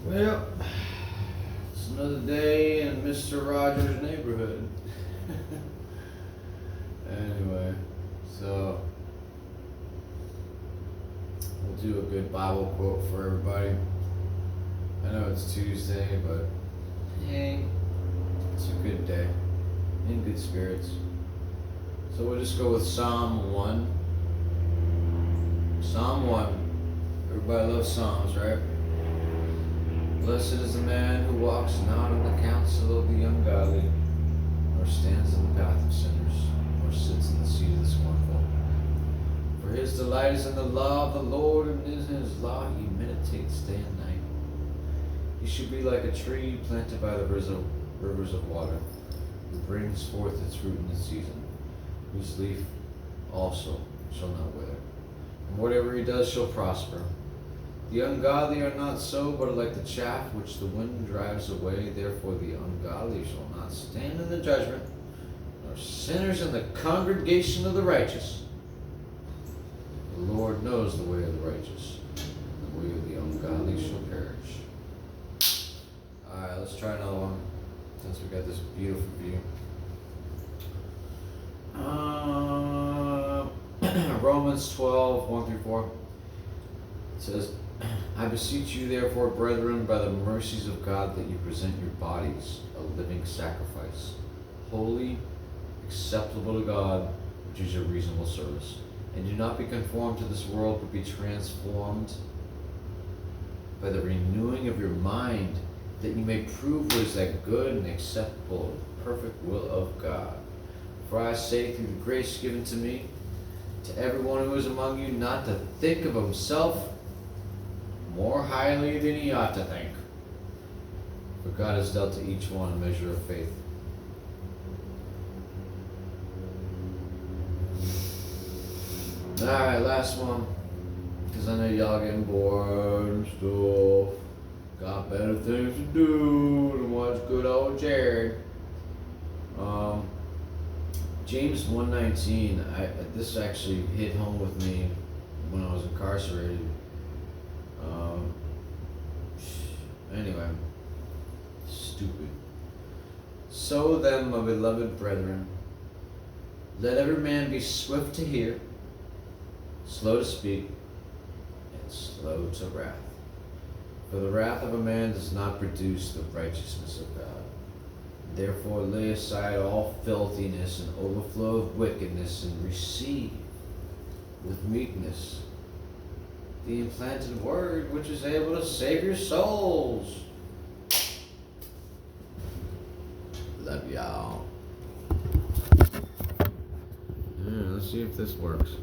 Well, it's another day in Mr. Rogers' neighborhood. Anyway, so we'll do a good Bible quote for everybody. I know it's Tuesday, but hey, it's a good day. In good spirits. So we'll just go with Psalm 1. Psalm 1. Everybody loves Psalms, right? Blessed is the man who walks not in the counsel of the ungodly, nor stands in the path of sinners, nor sits in the seat of the scornful. For his delight is in the law of the Lord, and in his law he meditates day and night. He should be like a tree planted by the rivers of water, who brings forth its fruit in its season, whose leaf also shall not wither, and whatever he does shall prosper. The ungodly are not so, but are like the chaff which the wind drives away. Therefore the ungodly shall not stand in the judgment, nor sinners in the congregation of the righteous. The Lord knows the way of the righteous, and the way of the ungodly shall perish. Alright, let's try another one, since we got this beautiful view. Romans 12, 1 through 4. It says, I beseech you therefore, brethren, by the mercies of God, that you present your bodies a living sacrifice, holy, acceptable to God, which is your reasonable service. And do not be conformed to this world, but be transformed by the renewing of your mind, that you may prove what is that good and acceptable and perfect will of God. For I say, through the grace given to me, to everyone who is among you, not to think of himself more highly than he ought to think. For God has dealt to each one a measure of faith. Alright, last one. Because I know y'all getting bored and stuff. Got better things to do than watch good old Jared. James 1:19. This actually hit home with me when I was incarcerated. Anyway, stupid. So then, my beloved brethren, let every man be swift to hear, slow to speak, and slow to wrath. For the wrath of a man does not produce the righteousness of God. Therefore lay aside all filthiness and overflow of wickedness, and receive with meekness the implanted word, which is able to save your souls. Love y'all. Let's see if this works.